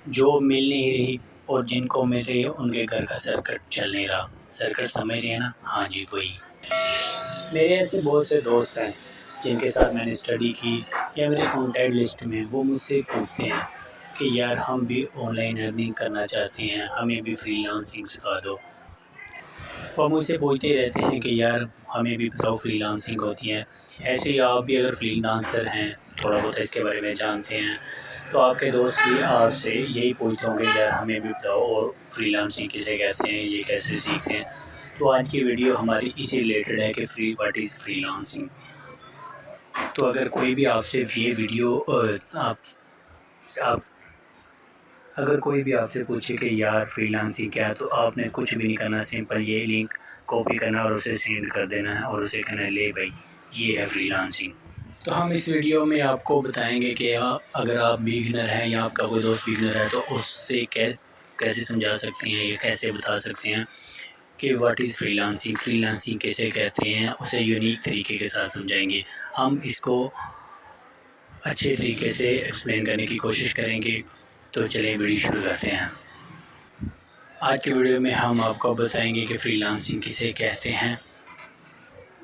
Job مل نہیں رہی اور جن کو مل رہی ہے ان کے گھر کا سرکٹ چل نہیں رہا. سرکٹ سمجھ رہے ہیں نا؟ ہاں جی وہی. میرے ایسے بہت سے دوست ہیں جن کے ساتھ میں نے اسٹڈی کی یا میرے کانٹیکٹ لسٹ میں، وہ مجھ سے پوچھتے ہیں کہ یار ہم بھی آن لائن ارننگ کرنا چاہتے ہیں، ہمیں بھی فری لانسنگ سکھا دو. تو ہم مجھ سے پوچھتے رہتے ہیں کہ یار ہمیں بھی بتاؤ فری لانسنگ ہوتی ہے. ایسے ہی آپ بھی اگر فری لانسر ہیں، تھوڑا بہت اس کے بارے میں جانتے ہیں، تو آپ کے دوست بھی آپ سے یہی پوچھتے ہوں گے یار ہمیں بھی بتاؤ اور فری لانسنگ کسے کہتے ہیں، یہ کیسے سیکھتے ہیں. تو آج کی ویڈیو ہماری اسی ریلیٹڈ ہے کہ واٹ از فری لانسنگ. تو اگر کوئی بھی آپ سے یہ ویڈیو اگر کوئی بھی آپ سے پوچھے کہ یار فری لانسنگ کیا ہے، تو آپ نے کچھ بھی نہیں کرنا، سمپل یہ لنک کاپی کرنا اور اسے سینڈ کر دینا ہے اور اسے کہنا ہے لے بھائی یہ ہے فری لانسنگ. تو ہم اس ویڈیو میں آپ کو بتائیں گے کہ اگر آپ بگنر ہیں یا آپ کا کوئی دوست بگنر ہے تو اس سے کیسے سمجھا سکتے ہیں یا کیسے بتا سکتے ہیں کہ what is free lancing, free lancing کیسے کہتے ہیں، اسے یونیک طریقے کے ساتھ سمجھائیں گے. ہم اس کو اچھے طریقے سے ایکسپلین کرنے کی کوشش کریں گے. تو چلیں ویڈیو شروع کرتے ہیں. آج کی ویڈیو میں ہم آپ کو بتائیں گے کہ فری لانسنگ کسے کہتے ہیں.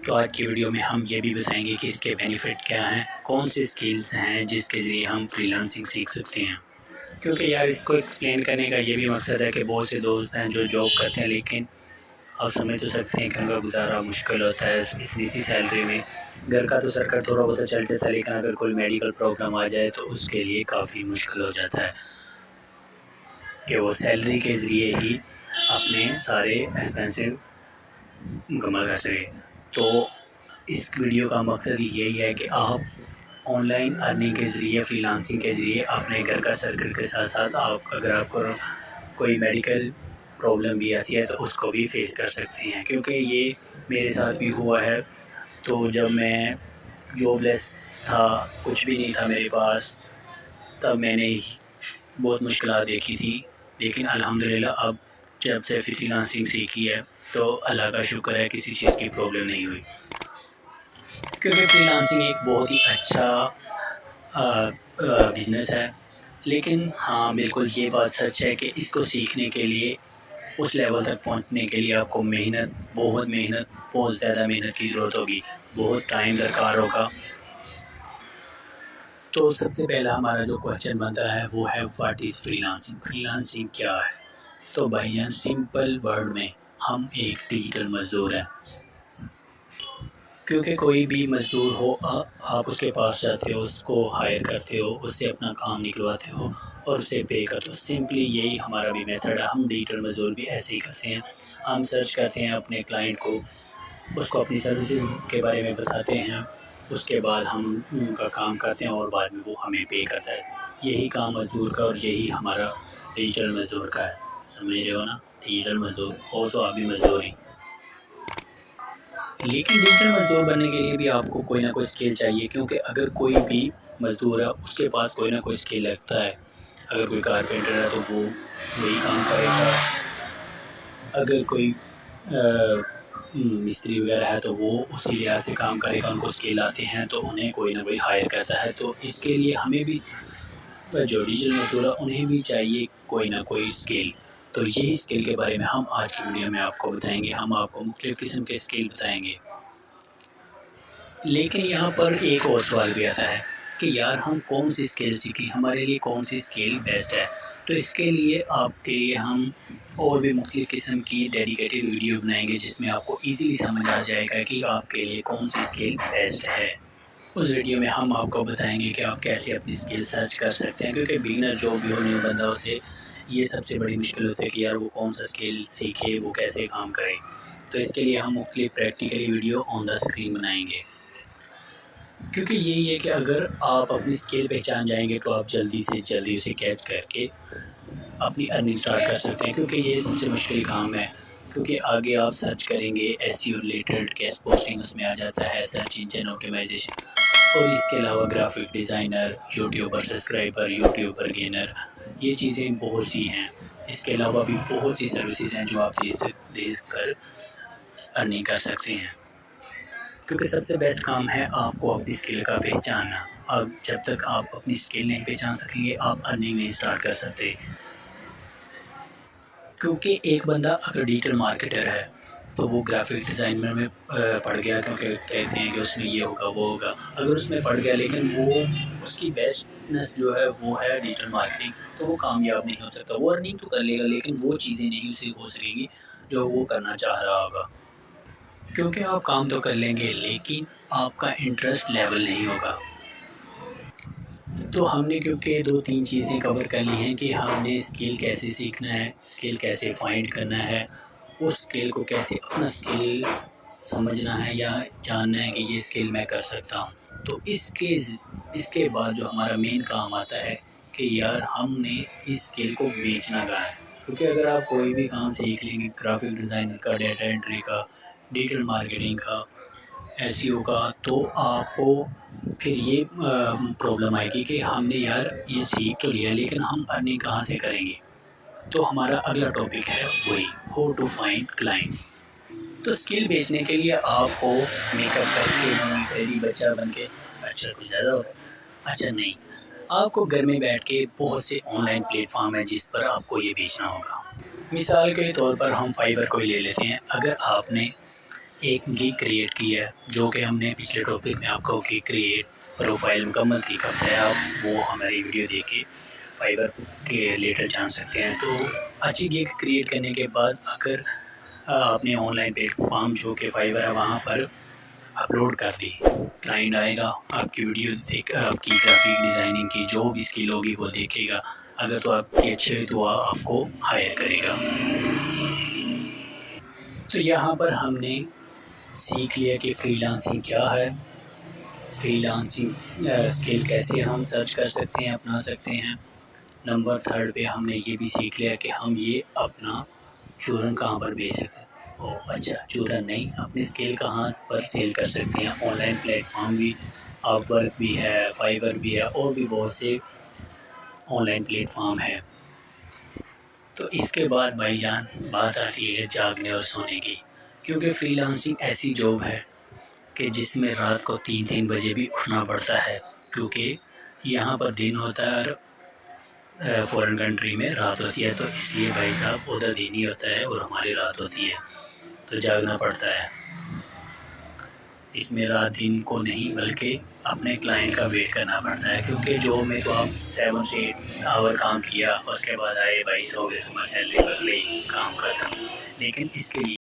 تو آج کی ویڈیو میں ہم یہ بھی بتائیں گے کہ اس کے بینیفٹ کیا ہیں، کون سے اسکلز ہیں جس کے ذریعے ہم فری لانسنگ سیکھ سکتے ہیں. کیونکہ یار اس کو ایکسپلین کرنے کا یہ بھی مقصد ہے کہ بہت سے دوست ہیں جو جاب کرتے ہیں لیکن آپ سمجھ تو سکتے ہیں کہ ان کا گزارا مشکل ہوتا ہے اتنی سی سیلری میں. گھر کا تو سرکٹ تھوڑا بہت چل جاتا ہے لیکن اگر کوئی میڈیکل پرابلم آ جائے تو اس کے لیے کافی مشکل ہو جاتا ہے کہ وہ سیلری کے ذریعے ہی اپنے سارے ایکسپینسو مکمل کر سکے. تو اس ویڈیو کا مقصد یہی ہے کہ آپ آن لائن ارننگ کے ذریعے، فری لانسنگ کے ذریعے اپنے گھر کا سرکٹ کے ساتھ ساتھ اگر آپ کو کوئی میڈیکل پرابلم بھی آتی ہے تو اس کو بھی فیس کر سکتے ہیں. کیونکہ یہ میرے ساتھ بھی ہوا ہے. تو جب میں جاب لیس تھا، کچھ بھی نہیں تھا میرے پاس، تب میں نے بہت مشکلات دیکھی تھی. لیکن الحمدللہ اب جب سے فری لانسنگ سیکھی ہے تو اللہ کا شکر ہے کسی چیز کی پرابلم نہیں ہوئی. کیونکہ فری لانسنگ ایک بہت ہی اچھا بزنس ہے. لیکن ہاں بالکل یہ بات سچ ہے کہ اس کو سیکھنے کے لیے، اس لیول تک پہنچنے کے لیے آپ کو بہت زیادہ محنت کی ضرورت ہوگی، بہت ٹائم درکار ہوگا. تو سب سے پہلا ہمارا جو کویشچن بنتا ہے وہ ہے what is free lancing. Free lancing کیا ہے؟ تو بھائی جان سمپل ورڈ میں ہم ایک ڈیجیٹل مزدور ہیں. کیونکہ کوئی بھی مزدور ہو، آپ اس کے پاس جاتے ہو، اس کو ہائر کرتے ہو، اس سے اپنا کام نکلواتے ہو اور اسے پے کرتے ہو. سمپلی یہی ہمارا بھی میتھڈ ہے. ہم ڈیجیٹل مزدور بھی ایسے ہی کرتے ہیں. ہم سرچ کرتے ہیں اپنے کلائنٹ کو، اس کو اپنی سروسز کے بارے میں بتاتے ہیں، اس کے بعد ہم ان کا کام کرتے ہیں اور بعد میں وہ ہمیں پے کرتا ہے. یہی کام مزدور کا اور یہی ہمارا ڈیجیٹل مزدور کا ہے. سمجھ رہے ہو نا؟ ڈیجیٹل مزدور ہو تو آپ بھی مزدور ہی. لیکن ڈیجیٹل مزدور بننے کے لیے بھی آپ کو کوئی نہ کوئی اسکل چاہیے. کیونکہ اگر کوئی بھی مزدور ہے اس کے پاس کوئی نہ کوئی اسکل لگتا ہے. اگر کوئی کارپینٹر ہے تو وہ وہی کام کرے گا، اگر کوئی مستری وغیرہ ہے تو وہ اسی لحاظ سے کام کرے گا. ان کو اسکل آتے ہیں تو انہیں کوئی نہ کوئی ہائر کرتا ہے. تو اس کے لیے ہمیں بھی جو ڈیجیٹل مزدور ہے انہیں بھی چاہیے کوئی نہ کوئی اسکل. تو یہی اسکل کے بارے میں ہم آج کی ویڈیو میں آپ کو بتائیں گے. ہم آپ کو مختلف قسم کے اسکل بتائیں گے. لیکن یہاں پر ایک اور سوال بھی آتا ہے کہ یار ہم کون سی اسکل سیکھیں، ہمارے لیے کون سی اسکل بیسٹ ہے. تو اس کے لیے آپ کے لیے ہم اور بھی مختلف قسم کی ڈیڈیکیٹڈ ویڈیو بنائیں گے جس میں آپ کو ایزیلی سمجھ آ جائے گا کہ آپ کے لیے کون سی اسکل بیسٹ ہے. اس ویڈیو میں ہم آپ کو بتائیں گے کہ آپ کیسے اپنی اسکل سرچ کر سکتے ہیں. کیونکہ بگنر جو بھی ہو، نیو بندہ، اسے یہ سب سے بڑی مشکل ہوتی ہے کہ یار وہ کون سا اسکل سیکھے، وہ کیسے کام کرے. تو اس کے لیے ہم مختلف practically video on the screen بنائیں گے. کیونکہ یہی ہے کہ اگر آپ اپنی اسکل پہچان جائیں گے تو آپ جلدی سے جلدی اسے کیچ کر کے اپنی ارننگ اسٹارٹ کر سکتے ہیں. کیونکہ یہ سب سے مشکل کام ہے. کیونکہ آگے آپ سرچ کریں گے SEO ریلیٹڈ، گیسٹ پوسٹنگ اس میں آ جاتا ہے، سرچ انجن آپٹیمائزیشن، اور اس کے علاوہ graphic designer, YouTuber subscriber, YouTuber gainer, یہ چیزیں بہت سی ہیں. اس کے علاوہ بھی بہت سی سروسز ہیں جو آپ دیکھ کر ارننگ کر سکتے ہیں. کیونکہ سب سے بیسٹ کام ہے آپ کو اپنی اسکل کا پہچاننا. اب جب تک آپ اپنی اسکل نہیں پہچان سکیں گے آپ ارننگ نہیں اسٹارٹ کر سکتے. کیونکہ ایک بندہ اگر ڈیجیٹل مارکیٹر ہے تو وہ گرافک ڈیزائنر میں پڑھ گیا، کیونکہ کہتے ہیں کہ اس میں یہ ہوگا وہ ہوگا. اگر اس میں پڑھ گیا لیکن وہ اس کی بیسٹنس جو ہے وہ ہے ڈیجیٹل مارکیٹنگ، تو وہ کامیاب نہیں ہو سکتا. وہ ارننگ تو کر لے گا لیکن وہ چیزیں نہیں اسے ہو سکیں گی جو وہ کرنا چاہ رہا ہوگا. کیونکہ آپ کام تو کر لیں گے لیکن آپ کا انٹرسٹ لیول نہیں ہوگا. تو ہم نے کیونکہ 2-3 چیزیں کور کر لی ہیں کہ ہم نے اسکل کیسے سیکھنا ہے، اسکل کیسے فائنڈ کرنا ہے، اس اسکل کو کیسے اپنا اسکل سمجھنا ہے یا جاننا ہے کہ یہ اسکل میں کر سکتا ہوں. تو اس کے بعد جو ہمارا مین کام آتا ہے کہ یار ہم نے اس اسکل کو بیچنا کہاں ہے. کیونکہ اگر آپ کوئی بھی کام سیکھ لیں گے، گرافک ڈیزائنر کا، ڈیٹا انٹری کا، ڈیجیٹل مارکیٹنگ کا، SEO کا، تو آپ کو پھر یہ پرابلم آئے گی کہ ہم نے یار یہ سیکھ تو لیا لیکن ہم ارننگ کہاں سے کریں گے. تو ہمارا اگلا ٹاپک ہے وہی ہاؤ ٹو فائنڈ کلائنٹ. تو اسکل بیچنے کے لیے آپ کو میک اپ کر کے پہلی بچہ بن کے اچھا کچھ زیادہ ہو رہا ہے، اچھا نہیں، آپ کو گھر میں بیٹھ کے بہت سے آن لائن پلیٹ فارم ہیں جس پر آپ کو یہ بیچنا ہوگا. مثال کے طور پر ہم فائور کو ہی لے لیتے ہیں. اگر آپ نے ایک گیگ کریٹ کی ہے، جو کہ ہم نے پچھلے ٹاپک میں آپ کو گیگ کریٹ پروفائل مکمل کی کب ہے، آپ وہ ہماری ویڈیو دیکھ کے فائور کے ریلیٹڈ جان سکتے ہیں. تو اچھی گیگ کریٹ کرنے کے بعد اگر آپ نے آن لائن پلیٹ فارم جو کہ فائور ہے وہاں پر اپلوڈ کر دی، کلائنٹ آئے گا، آپ کی ویڈیو دیکھ، آپ کی گرافک ڈیزائننگ کی جو بھی اسکل ہوگی وہ دیکھے گا. اگر تو آپ کی اچھے تو آپ کو ہائر کرے گا. تو یہاں پر ہم نے سیکھ لیا کہ فری لانسنگ کیا ہے، فری لانسنگ اسکل کیسے ہم سرچ کر سکتے ہیں، اپنا سکتے ہیں. نمبر 3 پہ ہم نے یہ بھی سیکھ لیا کہ ہم یہ اپنا چورن کہاں پر بیچ سکتے ہیں. اچھا چورن نہیں، اپنی اسکل کہاں پر سیل کر سکتے ہیں. آن لائن پلیٹ فارم بھی، اپ ورک بھی ہے، فائور بھی ہے، اور بھی بہت سے آن لائن پلیٹ فارم ہے. تو اس کے بعد بھائی جان بات آتی ہے جاگنے اور سونے کی. کیونکہ فری لانسنگ ایسی جاب ہے کہ جس میں رات کو 3 بجے بھی اٹھنا پڑتا ہے، کیونکہ یہاں پر دن ہوتا ہے اور فورن کنٹری میں رات ہوتی ہے. تو اس لیے بھائی صاحب ادھر دن ہی ہوتا ہے اور ہماری رات ہوتی ہے، تو جاگنا پڑتا ہے. اس میں رات دن کو نہیں بلکہ اپنے کلائنٹ کا ویٹ کرنا پڑتا ہے. کیونکہ جو میں تو آپ 7 سے 8 آور کام کیا، اس کے بعد آئے 22 ہو گئے، صبح سیلری کر لی، کام ختم. لیکن اس کے لیے